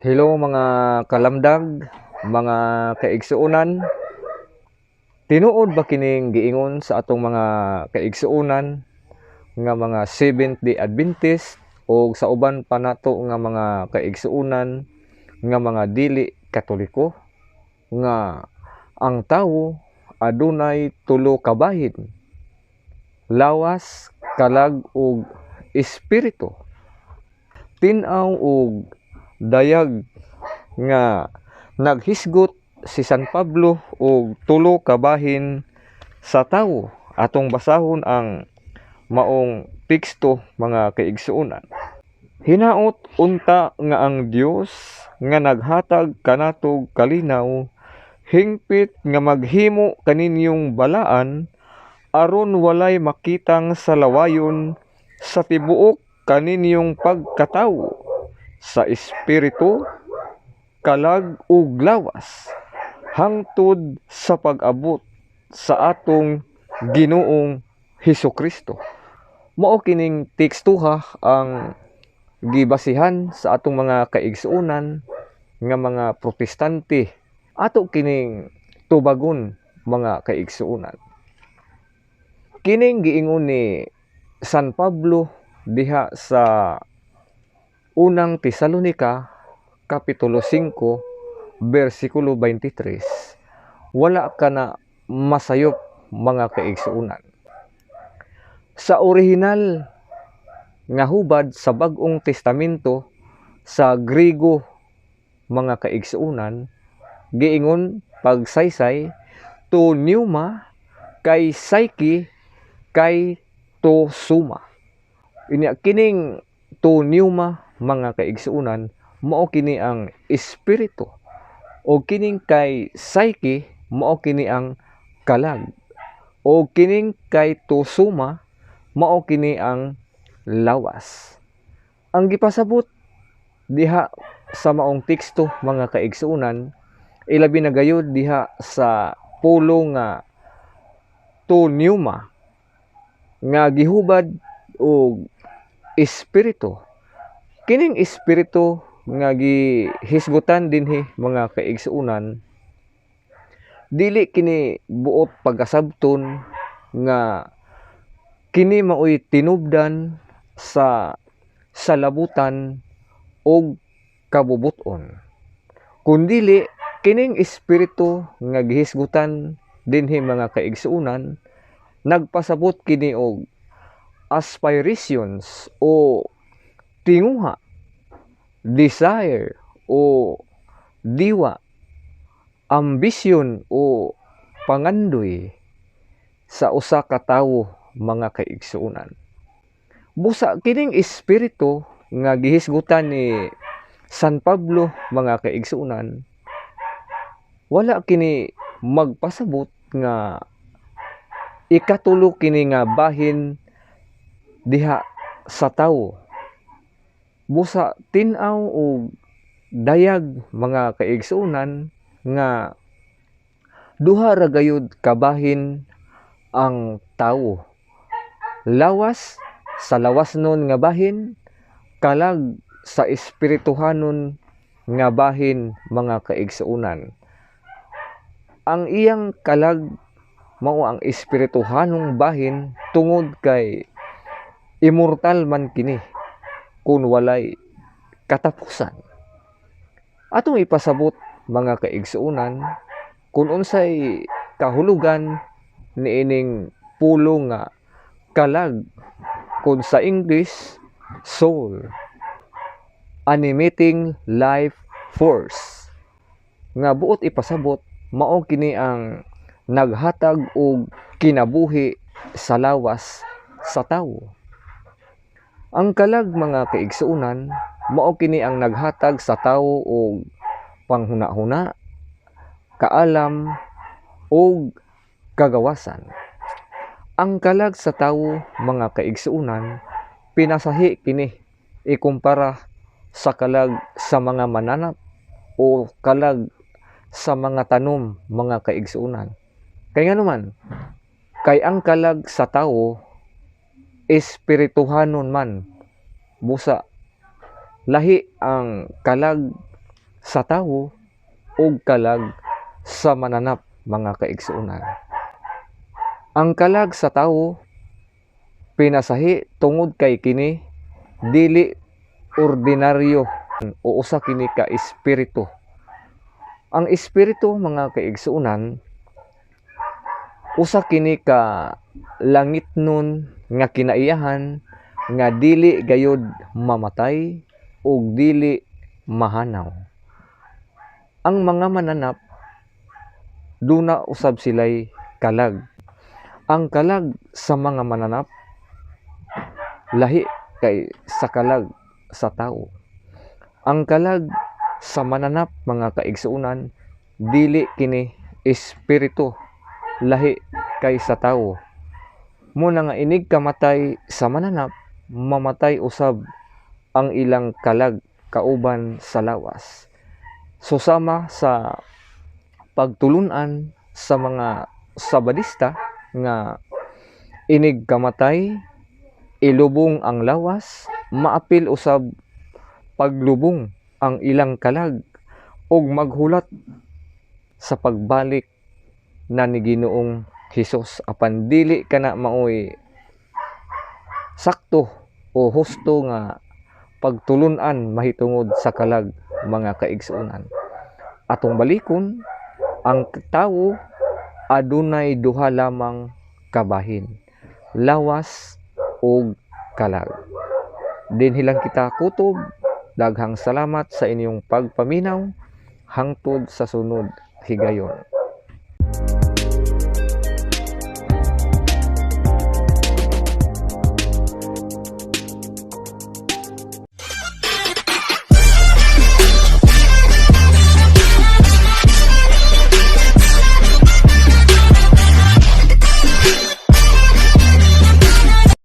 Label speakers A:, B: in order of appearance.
A: Hello mga kalamdag, mga kaigsuunan. Tinuod ba kining giingon sa atong mga kaigsuunan nga mga Seventh-day Adventist o sa uban pa nato nga mga kaigsuunan nga mga dili Katoliko nga ang tawo adunay tulo ka bahin: lawas, kalag ug espiritu. Tin-aw ug dayag nga naghisgot si San Pablo og tulo ka bahin sa tawo. Atong basahon ang maong teksto mga kaigsuonan. Hinaot unta nga ang Dios nga naghatag kanatog kalinaw hingpit nga maghimo kaninyong balaan aron walay makitang salawayon sa tibuok kaninyong pagkatawo sa espiritu, kalag ug lawas hangtod sa pag-abot sa atong Ginoong Hesukristo. Mao kining tekstuha ang gibasihan sa atong mga kaigsuonan nga mga protestante. Ato kining tubagon mga kaigsuonan. Kining giingon ni San Pablo diha sa unang Tesalonica kapitulo 5 bersikulo 23. Wala ka na masayop mga kaigsuonan. Sa orihinal nga hubad sa Bag-ong Testamento sa Griego mga kaigsuonan, giingon pagsaysay to pneuma kay psyche kay to suma. Inya kining to pneuma mga kaigsuonan mao kini ang espiritu o kining kay psyche mao kini ang kalag o kining kay to suma mao kini ang lawas. Ang gipasabot diha sa maong teksto mga kaigsuonan, ilabi na gayud diha sa pulo nga to pneuma nga gihubad og espiritu. Kining espiritu nga gihisgutan dinhi mga kaigsuonan, dili kini buot pagkasabton nga kini maoy tinubdan sa salabutan og kabubuton, kundili kining espiritu nga gihisgutan dinhi mga kaigsuonan, nagpasabot kini og aspirations o tinguha, desire o diwa, ambisyon o pangandoy sa usa ka tawo mga kaigsuonan. Busa kining espiritu nga gihisgutan ni San Pablo mga kaigsuonan, wala kini magpasabot nga ikatulo kini nga bahin diha sa tawo. Busa tin-aw og dayag mga kaigsuonan nga duha ra gayud kabahin ang tawo. Lawas sa lawasnon nga bahin, kalag sa espirituhanon nga bahin mga kaigsuonan. Ang iyang kalag mao ang espirituhanong bahin tungod kay immortal man kini kun walay katapusan. Atong ipasabot mga kaigsuonan kung unsay kahulugan niining pulo nga kalag, kun sa English soul, animating life force, nga buot ipasabot mao kini ang naghatag og kinabuhi sa lawas sa tawo. Ang kalag mga kaigsuonan mao kini ang naghatag sa tawo og panghuna-huna, kaalam ug kagawasan. Ang kalag sa tawo mga kaigsuonan, pinasahi kini ikumpara sa kalag sa mga mananap o kalag sa mga tanom mga kaigsuonan. Kay nganuman, kay ang kalag sa tawo espirituhanon man, busa lahi ang kalag sa tawo ug kalag sa mananap mga kaigsuonan. Ang kalag sa tawo pinasahi tungod kay kini dili ordinaryo o usa kini ka espiritu. Ang espiritu mga kaigsuonan usa kini ka langitnon nga kinaiyahan nga dili gayud mamatay ug dili mahanaw. Ang mga mananap duna usab silay kalag. Ang kalag sa mga mananap lahi kay sa kalag sa tawo. Ang kalag sa mananap mga kaigsuonan dili kini espiritu, lahi kay sa tawo. Muna nga inig kamatay sa mananap, mamatay usab ang ilang kalag kauban sa lawas. Susama sa pagtulunan sa mga sabadista nga inig kamatay, ilubong ang lawas, maapil usab paglubong ang ilang kalag ug maghulat sa pagbalik na ni Ginoong Hesus apan dili kana maoy sakto o husto nga pagtulunan mahitungod sa kalag mga kaigsuonan. Atong balikon, ang tawo adunay duha lamang kabahin, lawas ug kalag. Dinhi lang kita kutob. Daghang salamat sa inyong pagpaminaw hangtod sa sunod higayon.